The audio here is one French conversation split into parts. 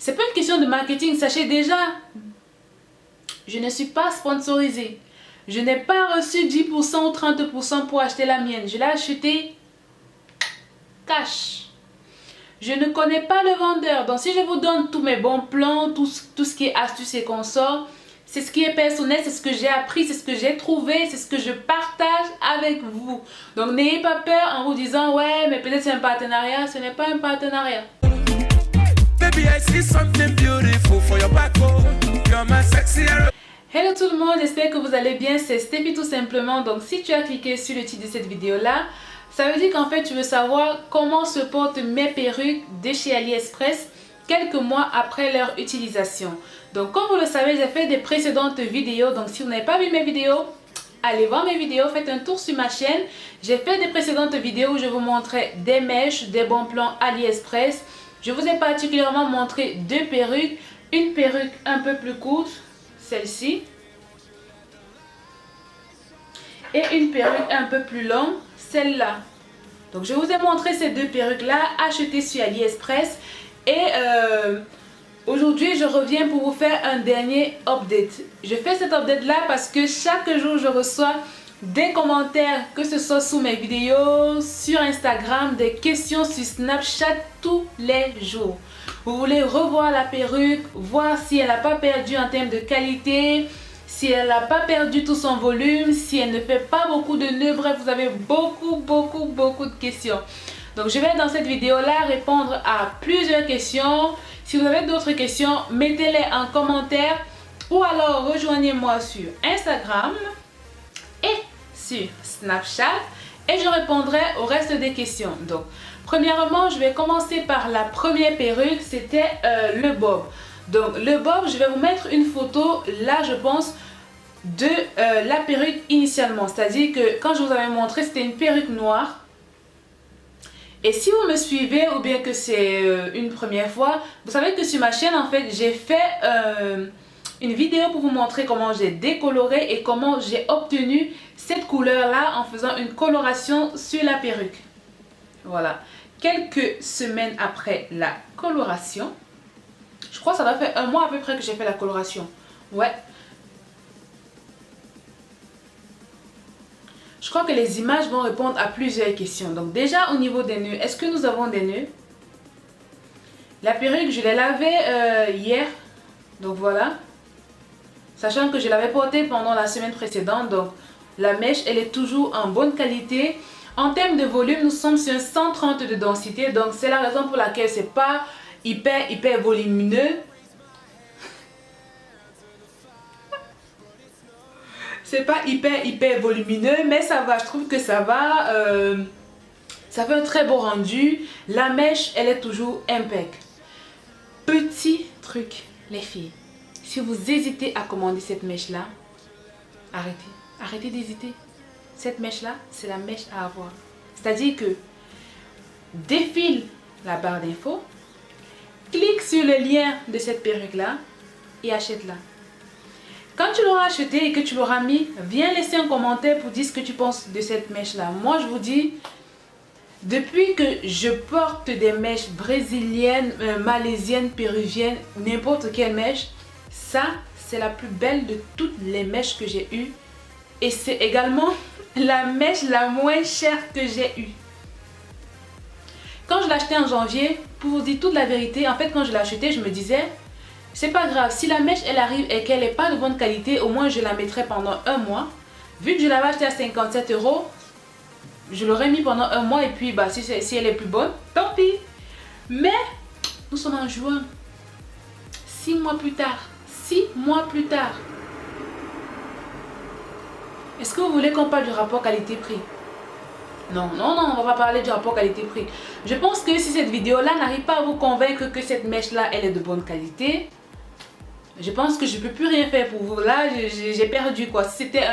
C'est pas une question de marketing, sachez déjà. Je ne suis pas sponsorisée. Je n'ai pas reçu 10% ou 30% pour acheter la mienne. Je l'ai acheté cash. Je ne connais pas le vendeur. Donc si je vous donne tous mes bons plans, tout ce qui est astuces et consorts, c'est ce qui est personnel, c'est ce que j'ai appris, c'est ce que j'ai trouvé, c'est ce que je partage avec vous. Donc n'ayez pas peur en vous disant ouais mais peut-être c'est un partenariat. Ce n'est pas un partenariat. Hello tout le monde, j'espère que vous allez bien, c'est Steffi tout simplement. Donc si tu as cliqué sur le titre de cette vidéo là, ça veut dire qu'en fait tu veux savoir comment se portent mes perruques de chez AliExpress quelques mois après leur utilisation. Donc comme vous le savez, j'ai fait des précédentes vidéos, donc si vous n'avez pas vu mes vidéos, allez voir mes vidéos, faites un tour sur ma chaîne. J'ai fait des précédentes vidéos où je vous montrais des mèches, des bons plans AliExpress. Je vous ai particulièrement montré deux perruques, une perruque un peu plus courte, celle-ci, et une perruque un peu plus longue, celle-là. Donc je vous ai montré ces deux perruques là achetées sur AliExpress et aujourd'hui je reviens pour vous faire un dernier update. Je fais cet update là parce que chaque jour je reçois des commentaires, que ce soit sous mes vidéos, sur Instagram, des questions sur Snapchat tous les jours. Vous voulez revoir la perruque, voir si elle n'a pas perdu en termes de qualité, si elle n'a pas perdu tout son volume, si elle ne fait pas beaucoup de nœuds. Bref, vous avez beaucoup de questions. Donc je vais dans cette vidéo là répondre à plusieurs questions. Si vous avez d'autres questions, mettez-les en commentaire ou alors rejoignez-moi sur Instagram et sur Snapchat et je répondrai au reste des questions. Donc premièrement, je vais commencer par la première perruque, c'était le bob. Donc le bob, je vais vous mettre une photo là je pense de la perruque initialement, c'est-à-dire que quand je vous avais montré c'était une perruque noire. Et si vous me suivez ou bien que c'est une première fois, vous savez que sur ma chaîne en fait j'ai fait une vidéo pour vous montrer comment j'ai décoloré et comment j'ai obtenu cette couleur là en faisant une coloration sur la perruque. Voilà, quelques semaines après la coloration, je crois que ça doit faire un mois à peu près que j'ai fait la coloration. Ouais. Je crois que les images vont répondre à plusieurs questions. Donc déjà au niveau des nœuds, est-ce que nous avons des nœuds? La perruque, je l'ai lavée hier. Donc voilà. Sachant que je l'avais portée pendant la semaine précédente. Donc la mèche, elle est toujours en bonne qualité. En termes de volume, nous sommes sur 130 de densité. Donc c'est la raison pour laquelle c'est pas hyper volumineux. C'est pas hyper volumineux, mais ça va, je trouve que ça va. Ça fait un très beau rendu. La mèche, elle est toujours impeccable. Petit truc, les filles. Si vous hésitez à commander cette mèche-là, arrêtez. Arrêtez d'hésiter. Cette mèche-là, c'est la mèche à avoir. C'est-à-dire que défile la barre d'infos, clique sur le lien de cette perruque-là et achète-la. Quand tu l'auras acheté et que tu l'auras mis, viens laisser un commentaire pour dire ce que tu penses de cette mèche-là. Moi, je vous dis, depuis que je porte des mèches brésiliennes, malaisiennes, péruviennes, n'importe quelle mèche, ça, c'est la plus belle de toutes les mèches que j'ai eues. Et c'est également la mèche la moins chère que j'ai eue. Quand je l'ai acheté en janvier, pour vous dire toute la vérité, en fait, quand je l'ai acheté, je me disais... C'est pas grave, si la mèche elle arrive et qu'elle n'est pas de bonne qualité, au moins je la mettrai pendant un mois. Vu que je l'avais acheté à 57 €, je l'aurais mis pendant un mois et puis bah, si elle est plus bonne, tant pis. Mais nous sommes en juin, 6 mois plus tard. 6 mois plus tard. Est-ce que vous voulez qu'on parle du rapport qualité-prix? Non, on va pas parler du rapport qualité-prix. Je pense que si cette vidéo-là n'arrive pas à vous convaincre que cette mèche-là, elle est de bonne qualité, je pense que je ne peux plus rien faire pour vous. Là, j'ai perdu quoi. Si c'était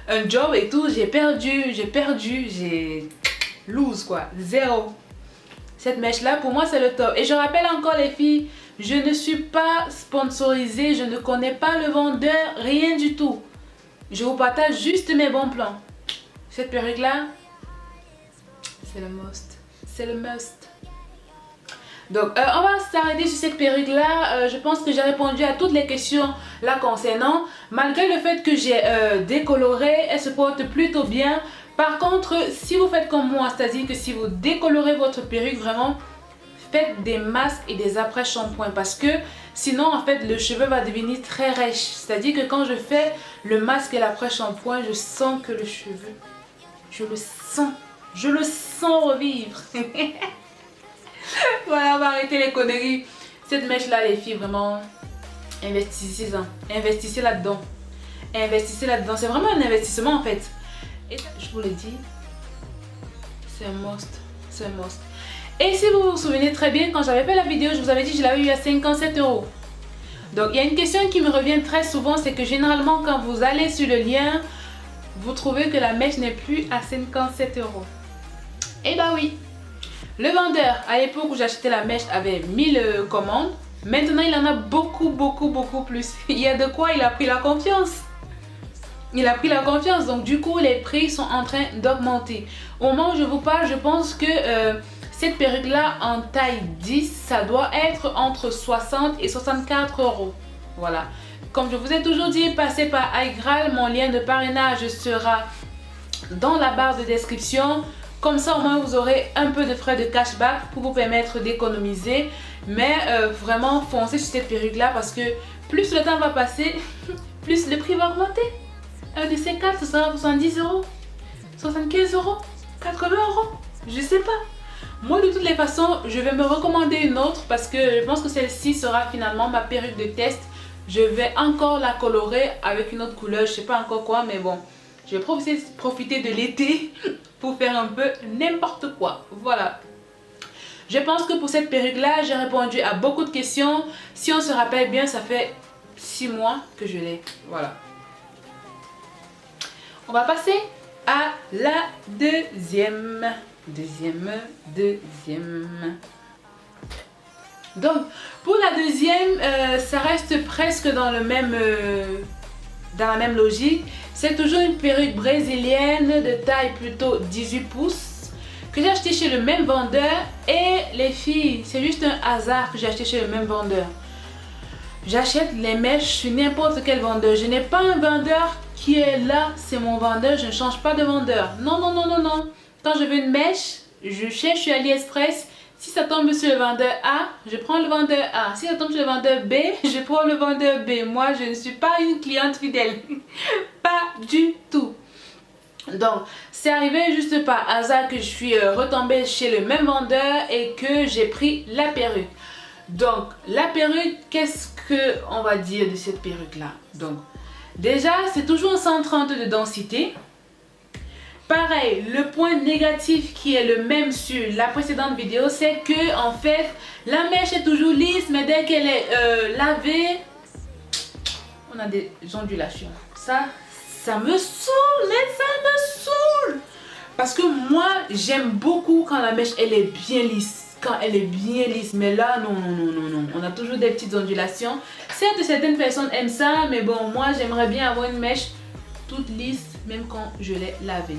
un job et tout, j'ai perdu, j'ai lose quoi. Zéro. Cette mèche-là, pour moi, c'est le top. Et je rappelle encore les filles, je ne suis pas sponsorisée, je ne connais pas le vendeur, rien du tout. Je vous partage juste mes bons plans. Cette perruque-là, c'est le must. C'est le must. Donc on va s'arrêter sur cette perruque là. Je pense que j'ai répondu à toutes les questions là concernant. Malgré le fait que j'ai décoloré, elle se porte plutôt bien. Par contre, si vous faites comme moi, c'est-à-dire que si vous décolorez votre perruque, vraiment faites des masques et des après-shampoings, parce que sinon en fait le cheveu va devenir très rêche. C'est-à-dire que quand je fais le masque et l'après-shampoing, je sens que le cheveu, je le sens revivre. Voilà, on va arrêter les conneries. Cette mèche là les filles, vraiment investissez là-dedans. Investissez là-dedans, c'est vraiment un investissement en fait. Et je vous le dis, c'est un must, c'est un must. Et si vous vous souvenez très bien, quand j'avais fait la vidéo, je vous avais dit que je l'avais eu à 57 €. Donc il y a une question qui me revient très souvent, c'est que généralement quand vous allez sur le lien, vous trouvez que la mèche n'est plus à 57 €. Et bah oui, le vendeur à l'époque où j'achetais la mèche avait 1000 commandes. Maintenant il en a beaucoup plus. Il y a de quoi, il a pris la confiance. Il a pris la confiance, donc du coup les prix sont en train d'augmenter. Au moment où je vous parle, je pense que cette perruque là en taille 10, ça doit être entre 60 et 64 €. Voilà. Comme je vous ai toujours dit, passez par iGraal, mon lien de parrainage sera dans la barre de description. Comme ça au moins vous aurez un peu de frais de cashback pour vous permettre d'économiser. Mais vraiment foncez sur cette perruque là, parce que plus le temps va passer, plus le prix va augmenter. Un de ces 4, ce sera 70 €, 75 €, 80 €, je sais pas. Moi de toutes les façons, je vais me recommander une autre, parce que je pense que celle-ci sera finalement ma perruque de test. Je vais encore la colorer avec une autre couleur, je sais pas encore quoi, mais bon. Je vais profiter de l'été pour faire un peu n'importe quoi. Voilà. Je pense que pour cette perruque là, j'ai répondu à beaucoup de questions. Si on se rappelle bien, ça fait 6 mois que je l'ai. Voilà. On va passer à la deuxième. Donc, pour la deuxième, ça reste presque dans le même, dans la même logique. C'est toujours une perruque brésilienne de taille plutôt 18 pouces que j'ai acheté chez le même vendeur. Et les filles, c'est juste un hasard que j'ai acheté chez le même vendeur. J'achète les mèches chez n'importe quel vendeur. Je n'ai pas un vendeur qui est là, c'est mon vendeur, je ne change pas de vendeur. Non. Quand je veux une mèche, je cherche sur AliExpress. Si ça tombe sur le vendeur A, je prends le vendeur A. Si ça tombe sur le vendeur B, je prends le vendeur B. Moi, je ne suis pas une cliente fidèle. Pas du tout. Donc, c'est arrivé juste par hasard que je suis retombée chez le même vendeur et que j'ai pris la perruque. Donc, la perruque, qu'est-ce qu'on va dire de cette perruque-là? Donc, déjà, c'est toujours 130 de densité. Pareil, le point négatif qui est le même sur la précédente vidéo, c'est que en fait, la mèche est toujours lisse, mais dès qu'elle est lavée, on a des ondulations. Ça me saoule, mais ça me saoule. Parce que moi, j'aime beaucoup quand la mèche, elle est bien lisse. Quand elle est bien lisse, mais là, non. On a toujours des petites ondulations. Certes, certaines personnes aiment ça, mais bon, moi, j'aimerais bien avoir une mèche toute lisse, même quand je l'ai lavée.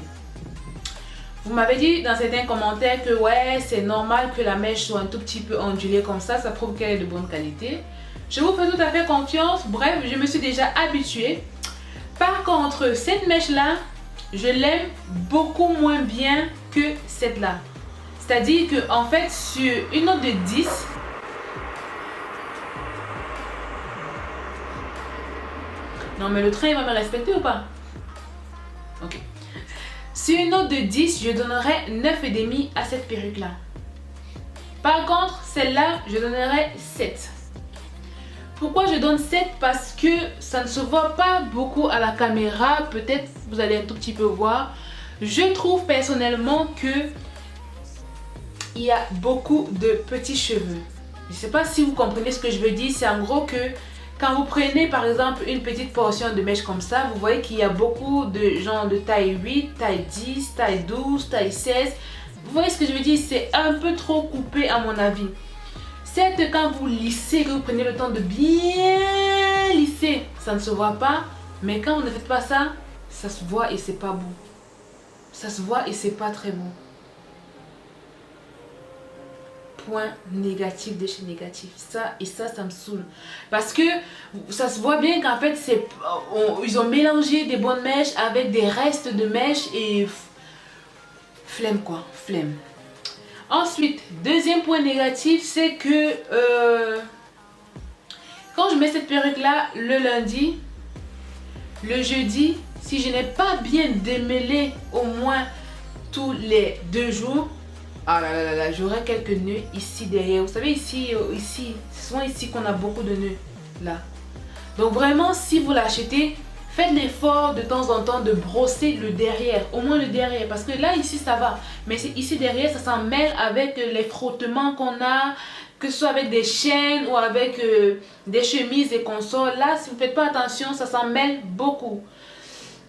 Vous m'avez dit dans certains commentaires que ouais, c'est normal que la mèche soit un tout petit peu ondulée comme ça prouve qu'elle est de bonne qualité. Je vous fais tout à fait confiance, bref, je me suis déjà habituée. Par contre, cette mèche-là, je l'aime beaucoup moins bien que cette-là. C'est-à-dire que en fait, sur une note de 10, non mais le train il va me respecter ou pas? Ok. Sur une note de 10, je donnerais 9,5 à cette perruque-là. Par contre, celle-là, je donnerais 7. Pourquoi je donne 7? Parce que ça ne se voit pas beaucoup à la caméra. Peut-être vous allez un tout petit peu voir. Je trouve personnellement que il y a beaucoup de petits cheveux. Je ne sais pas si vous comprenez ce que je veux dire. C'est en gros que quand vous prenez par exemple une petite portion de mèche comme ça, vous voyez qu'il y a beaucoup de gens de taille 8, taille 10, taille 12, taille 16. Vous voyez ce que je veux dire? C'est un peu trop coupé à mon avis. Certes, quand vous lissez, que vous prenez le temps de bien lisser, ça ne se voit pas. Mais quand vous ne faites pas ça, ça se voit et c'est pas beau. Ça se voit et c'est pas très beau. point négatif de chez négatif. Ça me saoule. Parce que ça se voit bien qu'en fait, ils ont mélangé des bonnes mèches avec des restes de mèches et flemme quoi, flemme. Ensuite, deuxième point négatif, c'est que quand je mets cette perruque là le lundi, le jeudi, si je n'ai pas bien démêlé au moins tous les 2 jours, ah là là, j'aurai quelques nœuds ici derrière. Vous savez ici, c'est souvent ici qu'on a beaucoup de nœuds là. Donc vraiment, si vous l'achetez, faites l'effort de temps en temps de brosser le derrière, au moins le derrière, parce que là ici ça va, mais ici derrière ça s'en mêle avec les frottements qu'on a, que ce soit avec des chaînes ou avec des chemises et consorts. Là, si vous ne faites pas attention, ça s'en mêle beaucoup.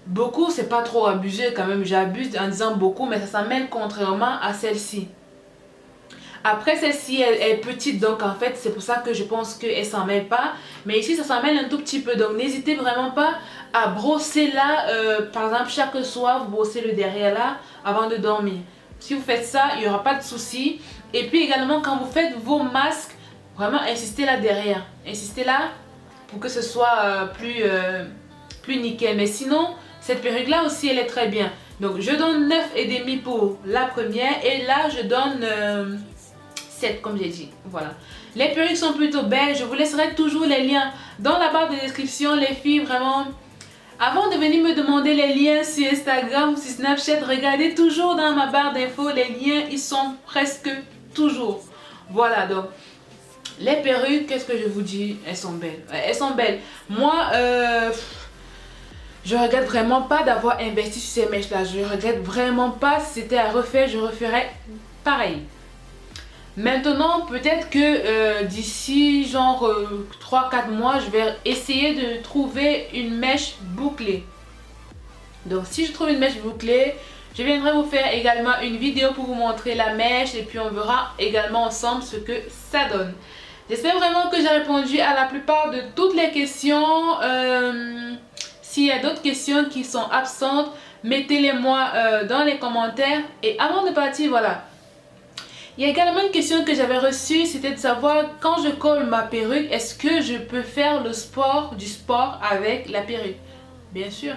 Beaucoup, c'est pas trop abusé quand même, j'abuse en disant beaucoup, mais ça s'en mêle contrairement à celle-ci. Après, celle-ci, elle est petite, donc en fait, c'est pour ça que je pense qu'elle s'en mêle pas. Mais ici, ça s'en mêle un tout petit peu, donc n'hésitez vraiment pas à brosser là. Par exemple, chaque soir, vous brossez le derrière là avant de dormir. Si vous faites ça, il n'y aura pas de souci. Et puis également, quand vous faites vos masques, vraiment insistez là derrière. Insistez là pour que ce soit plus nickel. Mais sinon, cette perruque-là aussi, elle est très bien. Donc, je donne 9,5 pour la première. Et là, je donne 7, comme j'ai dit. Voilà. Les perruques sont plutôt belles. Je vous laisserai toujours les liens dans la barre de description. Les filles, vraiment, avant de venir me demander les liens sur Instagram ou sur Snapchat, regardez toujours dans ma barre d'infos. Les liens, ils sont presque toujours. Voilà, donc, les perruques, qu'est-ce que je vous dis? Elles sont belles. Elles sont belles. Moi, je regrette vraiment pas d'avoir investi sur ces mèches là. Je regrette vraiment pas. Si c'était à refaire, je referais pareil. Maintenant, peut-être que d'ici genre 3-4 mois, je vais essayer de trouver une mèche bouclée. Donc si je trouve une mèche bouclée, je viendrai vous faire également une vidéo pour vous montrer la mèche. Et puis on verra également ensemble ce que ça donne. J'espère vraiment que j'ai répondu à la plupart de toutes les questions. S'il y a d'autres questions qui sont absentes, mettez-les moi dans les commentaires. Et avant de partir, voilà. Il y a également une question que j'avais reçue, c'était de savoir quand je colle ma perruque, est-ce que je peux faire du sport avec la perruque? Bien sûr.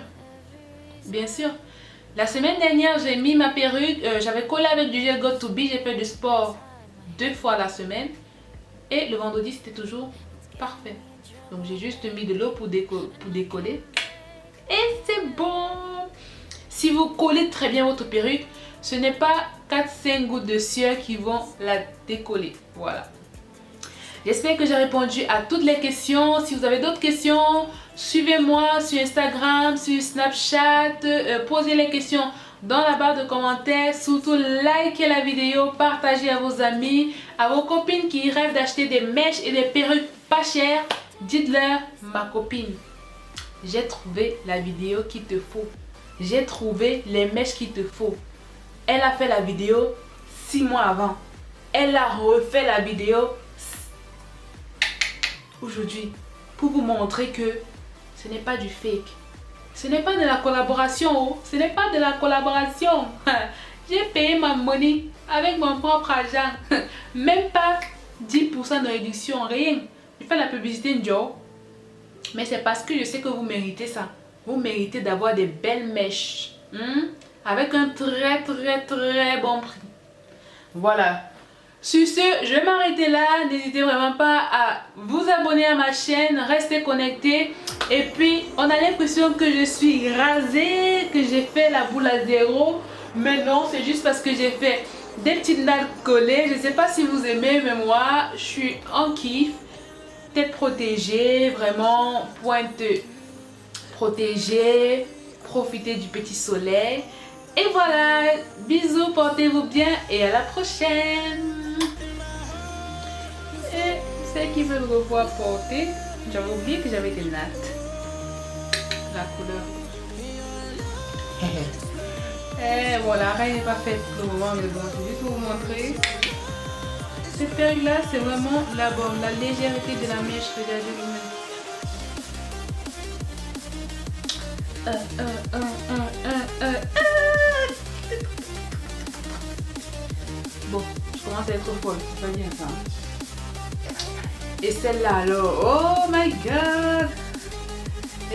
Bien sûr. La semaine dernière, j'ai mis ma perruque, j'avais collé avec du gel Got2b, j'ai fait du sport 2 fois la semaine. Et le vendredi, c'était toujours parfait. Donc j'ai juste mis de l'eau pour décoller. Et c'est bon. Si vous collez très bien votre perruque, ce n'est pas 4-5 gouttes de sueur qui vont la décoller. Voilà. J'espère que j'ai répondu à toutes les questions. Si vous avez d'autres questions, suivez-moi sur Instagram, sur Snapchat. Posez les questions dans la barre de commentaires. Surtout, likez la vidéo, partagez à vos amis, à vos copines qui rêvent d'acheter des mèches et des perruques pas chères. Dites-leur, ma copine, j'ai trouvé la vidéo qu'il te faut. J'ai trouvé les mèches qu'il te faut. Elle a fait la vidéo 6 mois avant. Elle a refait la vidéo aujourd'hui pour vous montrer que ce n'est pas du fake. Ce n'est pas de la collaboration. Oh. Ce n'est pas de la collaboration. J'ai payé ma money avec mon propre argent. Même pas 10% de réduction, rien. Je fais la publicité de Joe. Mais c'est parce que je sais que vous méritez ça. Vous méritez d'avoir des belles mèches. Avec un très bon prix. Voilà. Sur ce, je vais m'arrêter là. N'hésitez vraiment pas à vous abonner à ma chaîne. Restez connectés. Et puis, on a l'impression que je suis rasée, que j'ai fait la boule à zéro. Mais non, c'est juste parce que j'ai fait des petites nattes collées. Je ne sais pas si vous aimez, mais moi, je suis en kiff. Tête protégée, vraiment pointe protégée. Profitez du petit soleil. Et voilà, bisous, portez-vous bien et à la prochaine. Et ceux qui veulent revoir porter, j'avais oublié que j'avais des nattes. La couleur. Et voilà, rien n'est pas fait pour le moment, mais bon, je vais juste vous montrer. Cette perruque-là, c'est vraiment la bonne, la légèreté de la mèche, regardez vous-même. Bon, je commence à être folle. C'est pas bien ça. Et celle-là alors, oh my god!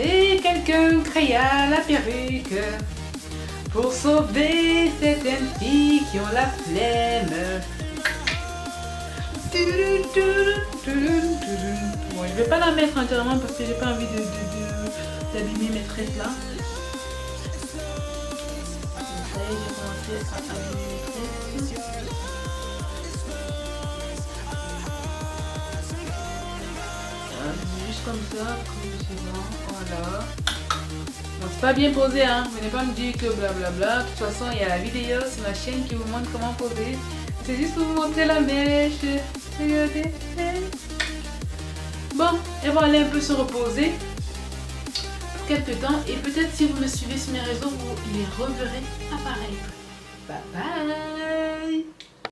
Et quelqu'un créa la perruque pour sauver certaines filles qui ont la flemme. Bon, je vais pas la mettre entièrement parce que j'ai pas envie d'abîmer mes tresses là. Ça y est, j'ai commencé à abîmer mes tresses. Juste comme ça, voilà. Bon, c'est pas bien posé, hein. Venez pas me dire que blablabla. De toute façon, il y a la vidéo sur ma chaîne qui vous montre comment poser. C'est juste pour vous montrer la mèche. Regardez. Bon, elle va aller un peu se reposer pour quelques temps. Et peut-être si vous me suivez sur mes réseaux, vous les reverrez apparaître. Bye bye.